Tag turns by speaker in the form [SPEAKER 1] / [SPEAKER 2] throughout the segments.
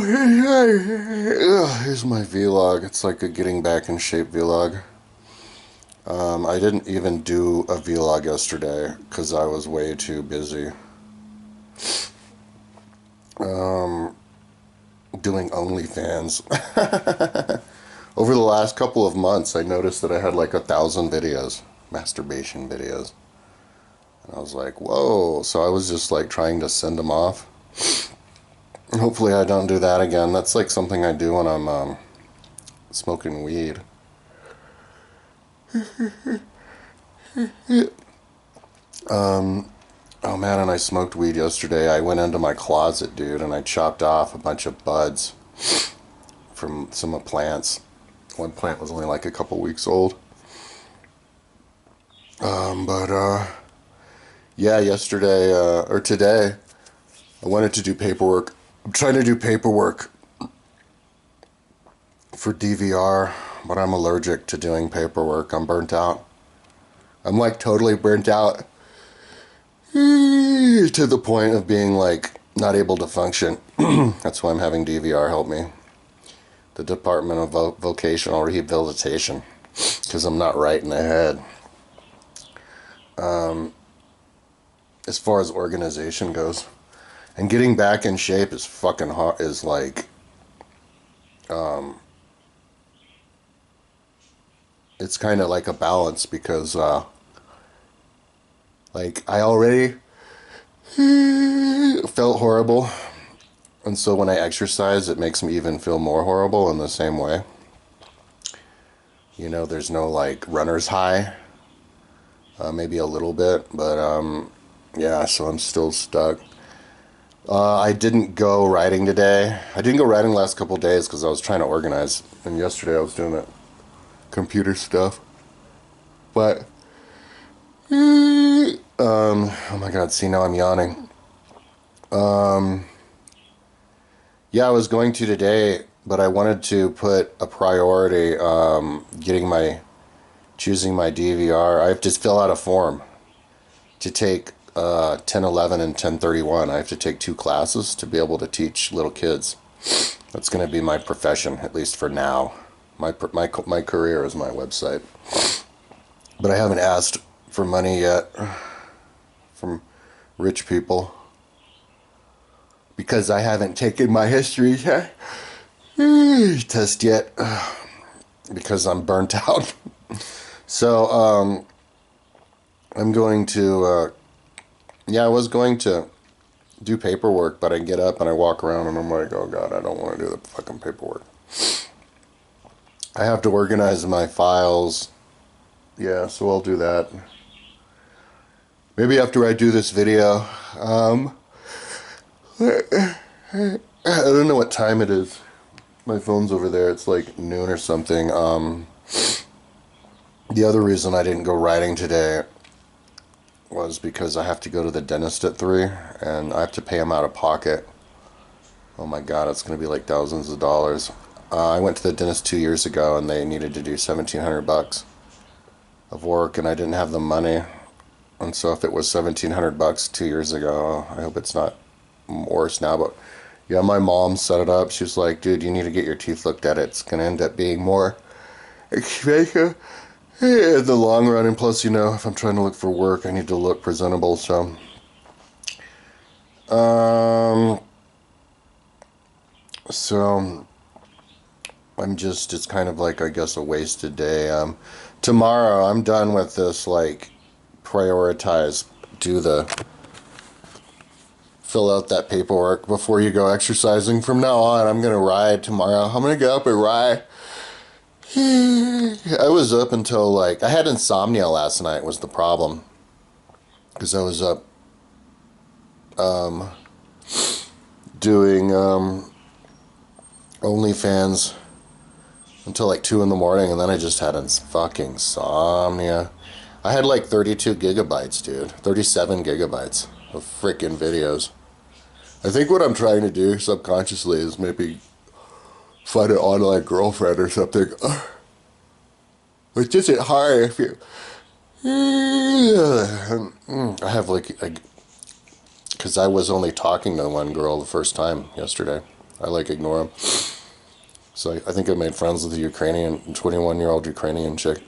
[SPEAKER 1] Here's my vlog. It's like a getting back in shape vlog. I didn't even do a vlog yesterday because I was way too busy. Doing OnlyFans. Over the last couple of months, I noticed that I had like 1,000 videos, masturbation videos. And I was like, whoa. So I was just like trying to send them off. Hopefully I don't do that again. That's like something I do when I'm smoking weed. Oh man, and I smoked weed yesterday. I went into my closet, dude, and I chopped off a bunch of buds from some plants. One plant was only like a couple weeks old. Yeah, yesterday, or today, I wanted to do paperwork. I'm trying to do paperwork for DVR, but I'm allergic to doing paperwork. I'm burnt out. I'm like totally burnt out to the point of being like not able to function. That's why I'm having DVR help me. The Department of Vocational Rehabilitation, because I'm not right in the head. As far as organization goes, and getting back in shape is fucking hard. Is like, it's kind of like a balance because, like, I already felt horrible, and so when I exercise, it makes me even feel more horrible in the same way. You know, there's no like runner's high. Maybe a little bit, but yeah, so I'm still stuck. I didn't go riding today. I didn't go riding the last couple days because I was trying to organize, and yesterday I was doing that computer stuff. But oh my god, see, now I'm yawning. Yeah, I was going to today, but I wanted to put a priority choosing my DVR. I have to fill out a form to take 1011 and 1031. I have to take 2 classes to be able to teach little kids. That's going to be my profession, at least for now. My career is my website. But I haven't asked for money yet from rich people because I haven't taken my history test yet because I'm burnt out. So, I'm going to, yeah, I was going to do paperwork, but I get up and I walk around and I'm like, oh god, I don't want to do the fucking paperwork. I have to organize my files. Yeah, so I'll do that. Maybe after I do this video. I don't know what time it is. My phone's over there. It's like noon or something. The other reason I didn't go riding today was because I have to go to the dentist at 3 and I have to pay him out of pocket. Oh my god, it's going to be like thousands of dollars. I went to the dentist 2 years ago and they needed to do $1,700 of work and I didn't have the money. And so if it was $1,700 2 years ago, I hope it's not worse now. But yeah, my mom set it up. She was like, dude, you need to get your teeth looked at. It's going to end up being more expensive in the long run, and plus, you know, if I'm trying to look for work, I need to look presentable, so I'm just, it's kind of like, I guess, a wasted day. Tomorrow, I'm done with this, like, fill out that paperwork before you go exercising. From now on, I'm gonna ride tomorrow. I'm gonna get up and ride. I was up until like, I had insomnia last night was the problem. Because I was up doing OnlyFans until like 2 in the morning, and then I just had fucking insomnia. I had like 32 gigabytes, dude. 37 gigabytes of freaking videos. I think what I'm trying to do subconsciously is maybe find an online girlfriend or something. Which isn't hard if you... I have like... Because I was only talking to one girl the first time yesterday. I like ignore them. So I think I made friends with a 21-year-old Ukrainian chick.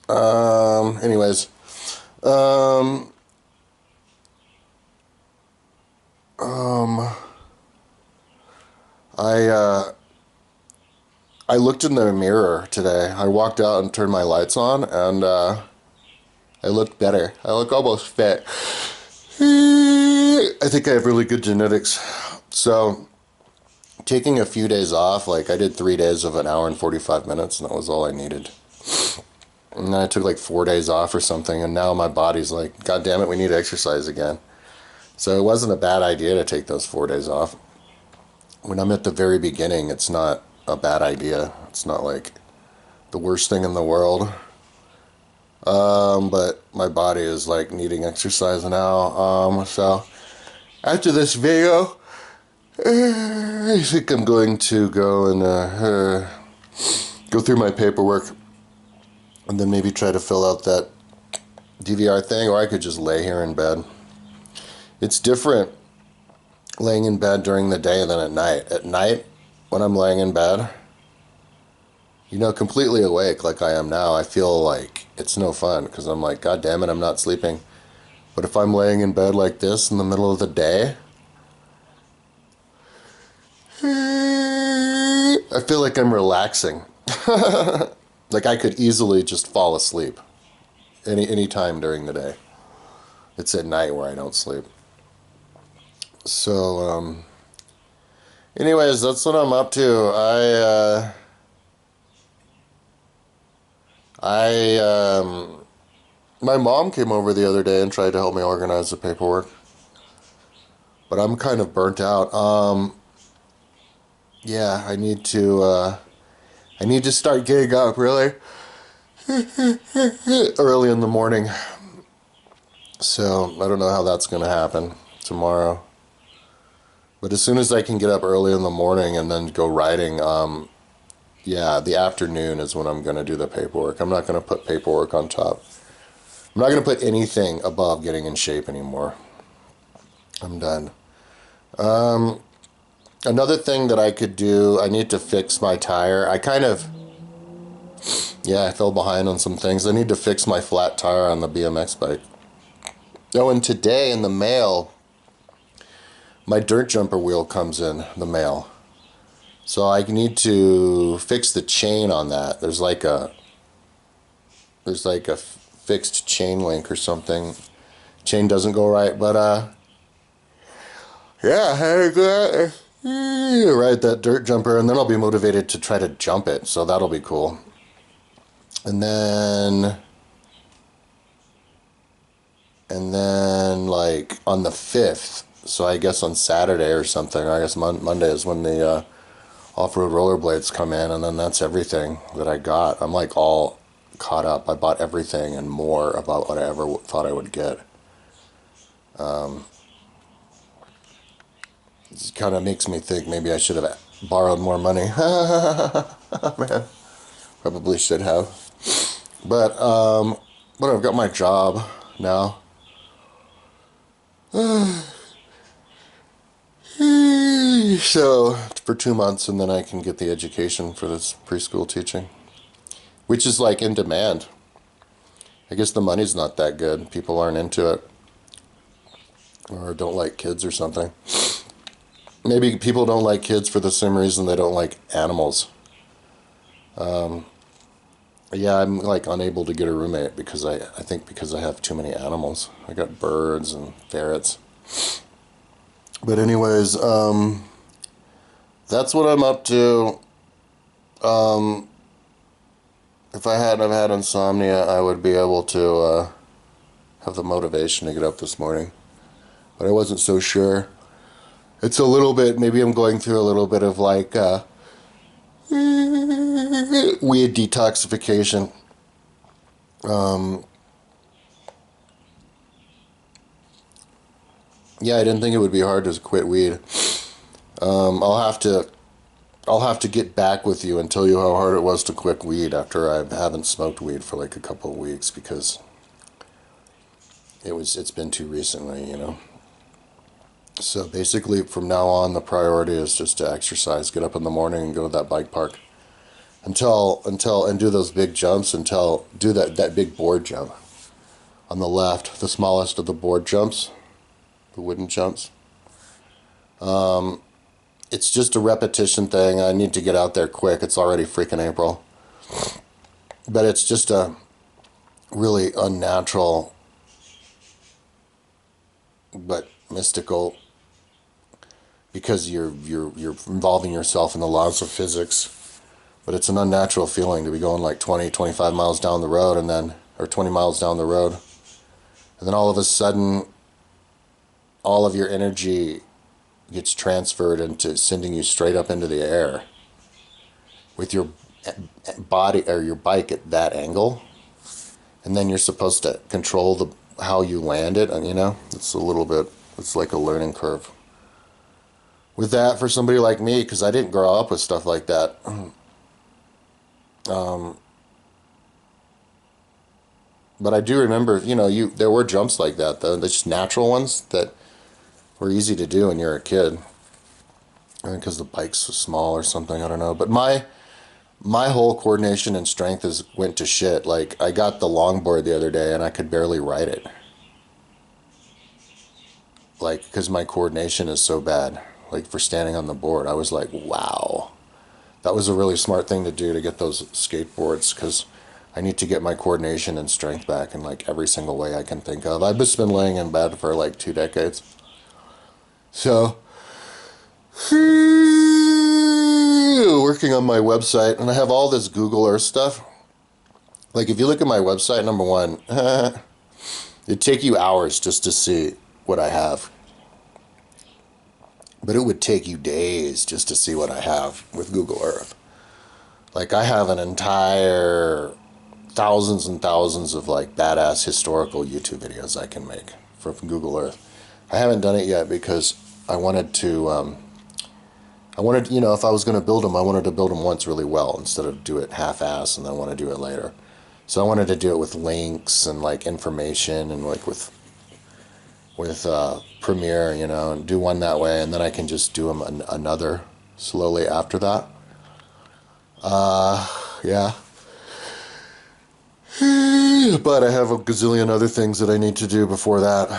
[SPEAKER 1] Anyways, um, I I looked in the mirror today. I walked out and turned my lights on, and I look better. I look almost fit. I think I have really good genetics. So taking a few days off, like I did 3 days of an hour and 45 minutes, and that was all I needed. And then I took like 4 days off or something, and now my body's like, God damn it, we need to exercise again. So it wasn't a bad idea to take those 4 days off. When I'm at the very beginning, it's not a bad idea. It's not like the worst thing in the world. But my body is like needing exercise now. So after this video, I think I'm going to go and go through my paperwork, and then maybe try to fill out that DVR thing, or I could just lay here in bed. It's different laying in bed during the day than at night. At night, when I'm laying in bed, completely awake like I am now, I feel like it's no fun because I'm like, God damn it, I'm not sleeping. But if I'm laying in bed like this in the middle of the day, I feel like I'm relaxing. Like I could easily just fall asleep any time during the day. It's at night where I don't sleep. So, anyways, that's what I'm up to. My mom came over the other day and tried to help me organize the paperwork, but I'm kind of burnt out. Yeah, I need to start getting up really early in the morning. So I don't know how that's going to happen tomorrow. But as soon as I can get up early in the morning and then go riding, yeah, the afternoon is when I'm going to do the paperwork. I'm not going to put paperwork on top. I'm not going to put anything above getting in shape anymore. I'm done. Another thing that I could do, I need to fix my tire. I fell behind on some things. I need to fix my flat tire on the BMX bike. Oh, and today in the mail, my dirt jumper wheel comes in the mail. So I need to fix the chain on that. There's like a fixed chain link or something. Chain doesn't go right, but yeah, I gotta ride that dirt jumper, and then I'll be motivated to try to jump it. So that'll be cool. And then like on the 5th, so I guess on Saturday or something, I guess Monday is when the off-road rollerblades come in, and then that's everything that I got. I'm like all caught up. I bought everything and more about what I ever thought I would get. It kind of makes me think maybe I should have borrowed more money. Man, probably should have. But I've got my job now. So for 2 months, and then I can get the education for this preschool teaching, which is like in demand. I guess the money's not that good. People aren't into it, or don't like kids or something. Maybe people don't like kids for the same reason they don't like animals. Yeah, I'm like unable to get a roommate because I think because I have too many animals. I got birds and ferrets. But anyways, that's what I'm up to. If I hadn't have had insomnia, I would be able to have the motivation to get up this morning. But I wasn't so sure. It's a little bit, maybe I'm going through a little bit of like weird detoxification. Yeah, I didn't think it would be hard to quit weed. I'll have to get back with you and tell you how hard it was to quit weed after I haven't smoked weed for like a couple of weeks, because it's been too recently, So basically, from now on, the priority is just to exercise, get up in the morning and go to that bike park and do those big jumps until do that big board jump on the left, the smallest of the board jumps, the wooden jumps. It's just a repetition thing. I need to get out there quick. It's already freaking April. But it's just a really unnatural but mystical, because you're involving yourself in the laws of physics. But it's an unnatural feeling to be going like 20, 25 miles down the road or 20 miles down the road. And then all of a sudden, all of your energy gets transferred into sending you straight up into the air with your body or your bike at that angle. And then you're supposed to control how you land it. And it's like a learning curve with that for somebody like me, because I didn't grow up with stuff like that. But I do remember, there were jumps like that, though. They're just natural ones that were easy to do when you're a kid. I think because the bike's so small or something, I don't know. But my whole coordination and strength went to shit. Like, I got the longboard the other day and I could barely ride it. Like, because my coordination is so bad. Like, for standing on the board, I was like, wow. That was a really smart thing to do, to get those skateboards, because I need to get my coordination and strength back in like every single way I can think of. I've just been laying in bed for like 2 decades. So, working on my website, and I have all this Google Earth stuff. Like, if you look at my website, number one, it'd take you hours just to see what I have. But it would take you days just to see what I have with Google Earth. Like, I have an entire thousands and thousands of like badass historical YouTube videos I can make from Google Earth. I haven't done it yet because I wanted, if I was going to build them, I wanted to build them once really well instead of do it half-ass and then want to do it later. So I wanted to do it with links and like information and like with Premiere, and do one that way, and then I can just do them another slowly after that. Yeah. But I have a gazillion other things that I need to do before that.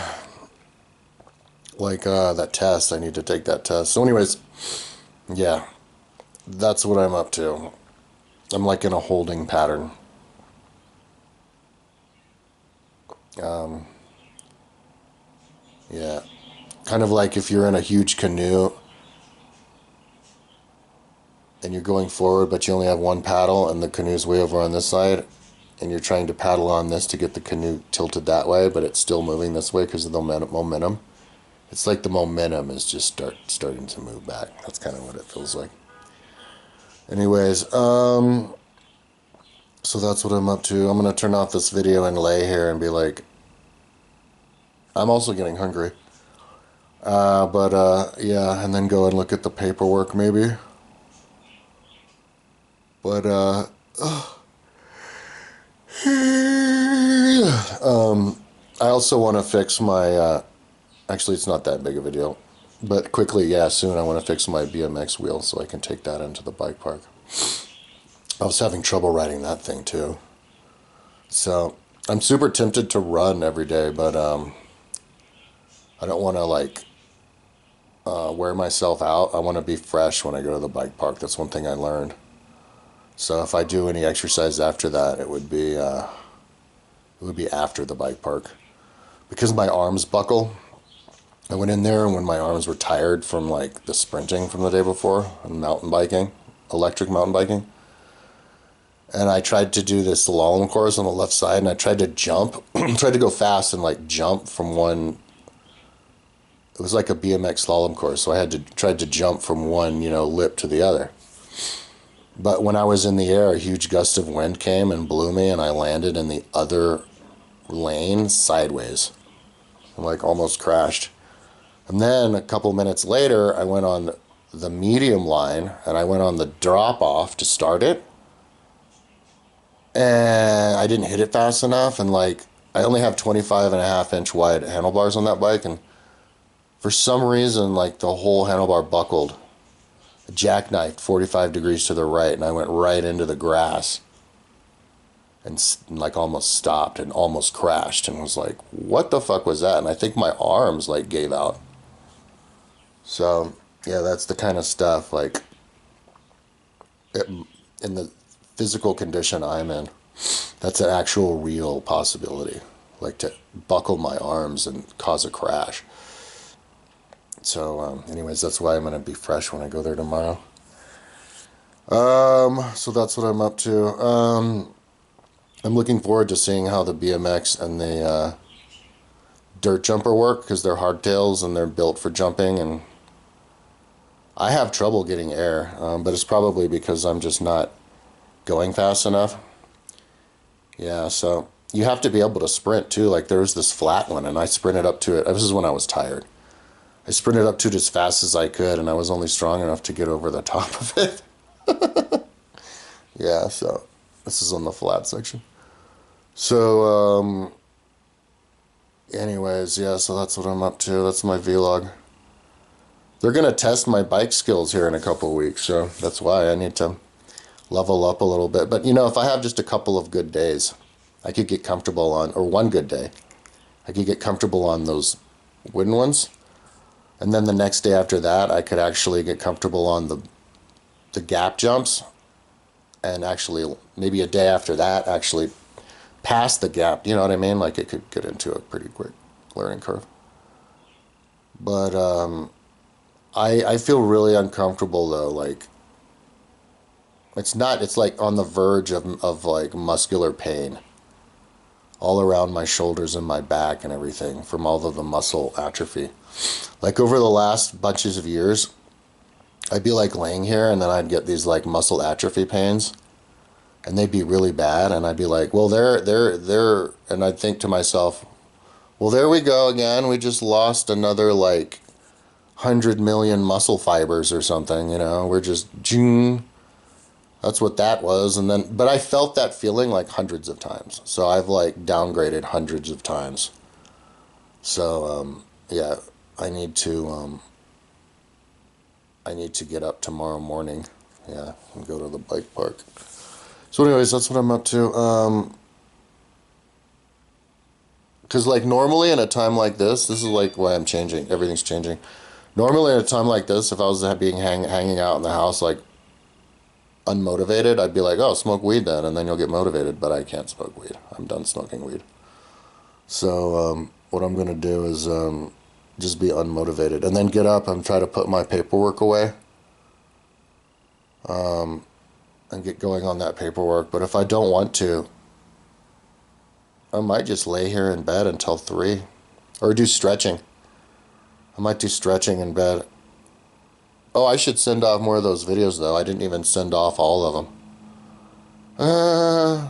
[SPEAKER 1] Like that test. I need to take that test. So anyways, yeah. That's what I'm up to. I'm like in a holding pattern. Yeah. Kind of like if you're in a huge canoe and you're going forward, but you only have one paddle and the canoe's way over on this side, and you're trying to paddle on this to get the canoe tilted that way, but it's still moving this way because of the momentum. It's like the momentum is just starting to move back. That's kind of what it feels like. Anyways, so that's what I'm up to. I'm going to turn off this video and lay here and be like, I'm also getting hungry. Yeah, and then go and look at the paperwork maybe. But, I also want to fix my, actually it's not that big of a deal, but quickly, yeah, soon I want to fix my BMX wheel so I can take that into the bike park. I was having trouble riding that thing too. So, I'm super tempted to run every day, but, I don't want to like, wear myself out. I want to be fresh when I go to the bike park. That's one thing I learned. So if I do any exercise after that, it would be after the bike park. Because my arms buckle, I went in there and when my arms were tired from like the sprinting from the day before and mountain biking, electric mountain biking, and I tried to do this slalom course on the left side, and I tried to jump, tried to go fast and like jump from one. It was like a BMX slalom course, so I tried to jump from one, lip to the other. But when I was in the air, a huge gust of wind came and blew me, and I landed in the other lane sideways. I like almost crashed. And then a couple minutes later, I went on the medium line, and I went on the drop-off to start it. And I didn't hit it fast enough, and like I only have 25.5-inch wide handlebars on that bike, and For some reason, like the whole handlebar buckled. A jackknife 45 degrees to the right, and I went right into the grass and like almost stopped and almost crashed and was like, what the fuck was that? And I think my arms like gave out. So yeah, that's the kind of stuff like in the physical condition I'm in, that's an actual real possibility, like to buckle my arms and cause a crash. So anyways, that's why I'm going to be fresh when I go there tomorrow. So that's what I'm up to. I'm looking forward to seeing how the BMX and the dirt jumper work, because they're hardtails and they're built for jumping, and I have trouble getting air, but it's probably because I'm just not going fast enough. Yeah, so you have to be able to sprint too. Like there was this flat one, and I sprinted up to it. This is when I was tired. I sprinted up to it as fast as I could, and I was only strong enough to get over the top of it. Yeah, so this is on the flat section. So, anyways, yeah, so that's what I'm up to. That's my vlog. They're going to test my bike skills here in a couple of weeks, so that's why I need to level up a little bit. But, you know, if I have just a couple of good days, I could get comfortable on, or one good day, I could get comfortable on those wooden ones. And then the next day after that, I could actually get comfortable on the gap jumps. And actually, maybe a day after that, actually pass the gap. You know what I mean? Like it could get into a pretty quick learning curve. But I feel really uncomfortable though. Like it's like on the verge of like muscular pain all around my shoulders and my back and everything from all of the muscle atrophy. Like over the last bunches of years, I'd be like laying here and then I'd get these like muscle atrophy pains, and they'd be really bad, and I'd be like, well, and I'd think to myself, well, there we go again. We just lost another like 100 million muscle fibers or something, you know. We're just, that's what that was. And then, but I felt that feeling like hundreds of times. So I've like downgraded hundreds of times. So, yeah, I need to get up tomorrow morning, yeah, and go to the bike park. So anyways, that's what I'm up to. Because like normally in a time like this is like why I'm changing. Everything's changing. Normally at a time like this, if I was hanging out in the house like unmotivated, I'd be like, oh, smoke weed then, and then you'll get motivated. But I can't smoke weed. I'm done smoking weed. So what I'm going to do is just be unmotivated, and then get up and try to put my paperwork away, and get going on that paperwork. But if I don't want to, I might just lay here in bed until 3, or do stretching. I might do stretching in bed. Oh, I should send off more of those videos though. I didn't even send off all of them.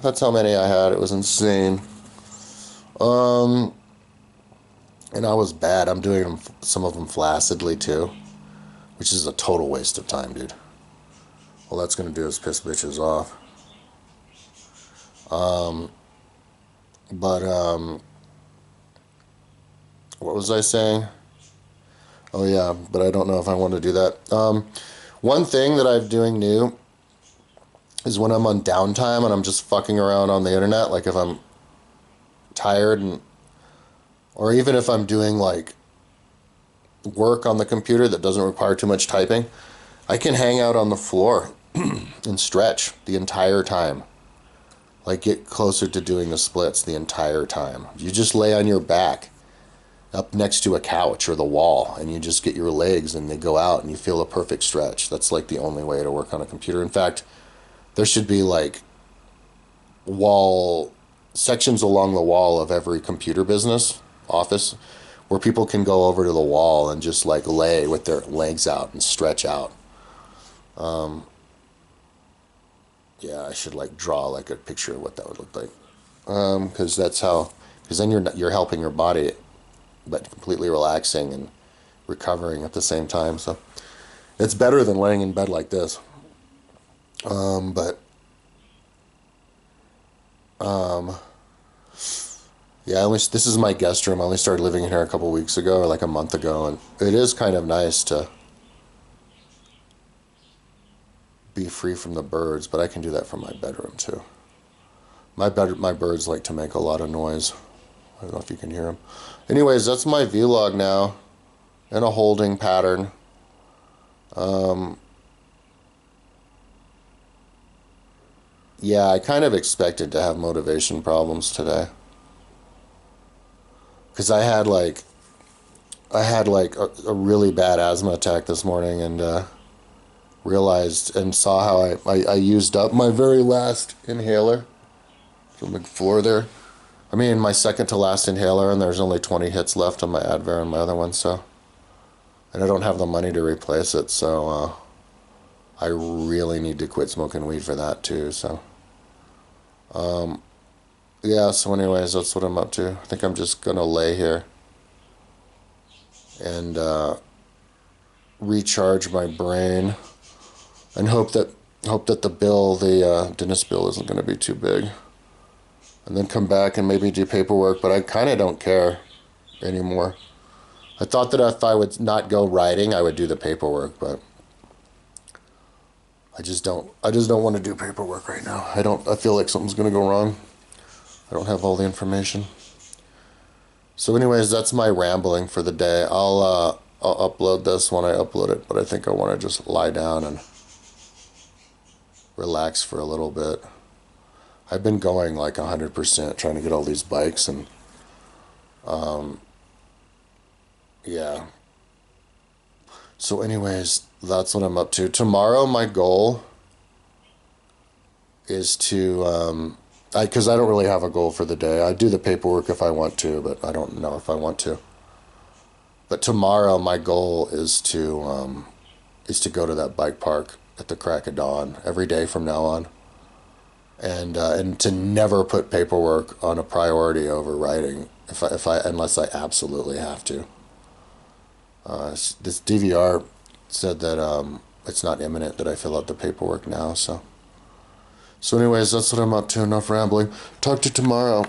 [SPEAKER 1] That's how many I had. It was insane. And I was bad. I'm doing them, some of them flaccidly too, which is a total waste of time, dude. All that's gonna do is piss bitches off. What was I saying? Oh yeah, but I don't know if I want to do that. One thing that I'm doing new is when I'm on downtime and I'm just fucking around on the internet, like if I'm tired, or even if I'm doing like work on the computer that doesn't require too much typing, I can hang out on the floor and stretch the entire time. Like get closer to doing the splits the entire time. You just lay on your back up next to a couch or the wall, and you just get your legs and they go out and you feel a perfect stretch. That's like the only way to work on a computer. In fact, there should be like wall sections along the wall of every computer business office where people can go over to the wall and just like lay with their legs out and stretch out. Yeah, I should like draw like a picture of what that would look like. Because then you're helping your body, but completely relaxing and recovering at the same time. So it's better than laying in bed like this. Yeah, this is my guest room. I only started living here a couple weeks ago, or like a month ago, and it is kind of nice to be free from the birds, but I can do that from my bedroom too. My birds like to make a lot of noise. I don't know if you can hear them. Anyways, that's my vlog now in a holding pattern. Yeah, I kind of expected to have motivation problems today. Because I had like a really bad asthma attack this morning, and realized and saw how I used up my very last inhaler from the floor there. I mean, my second to last inhaler, and there's only 20 hits left on my Advair and my other one, so. And I don't have the money to replace it, so I really need to quit smoking weed for that too, so. Yeah, so anyways, that's what I'm up to. I think I'm just gonna lay here and recharge my brain and hope that the dentist bill isn't gonna be too big. And then come back and maybe do paperwork, but I kind of don't care anymore. I thought that if I would not go riding, I would do the paperwork, but I just don't want to do paperwork right now. I feel like something's going to go wrong. I don't have all the information. So anyways, that's my rambling for the day. I'll upload this when I upload it, but I think I want to just lie down and relax for a little bit. I've been going like 100% trying to get all these bikes, and yeah. So anyways, that's what I'm up to. Tomorrow my goal is to because I don't really have a goal for the day. I do the paperwork if I want to, but I don't know if I want to. But tomorrow my goal is to go to that bike park at the crack of dawn every day from now on, and to never put paperwork on a priority over writing if I unless I absolutely have to. This DVR said that it's not imminent that I fill out the paperwork now, so. So anyways, that's what I'm up to. Enough rambling. Talk to you tomorrow.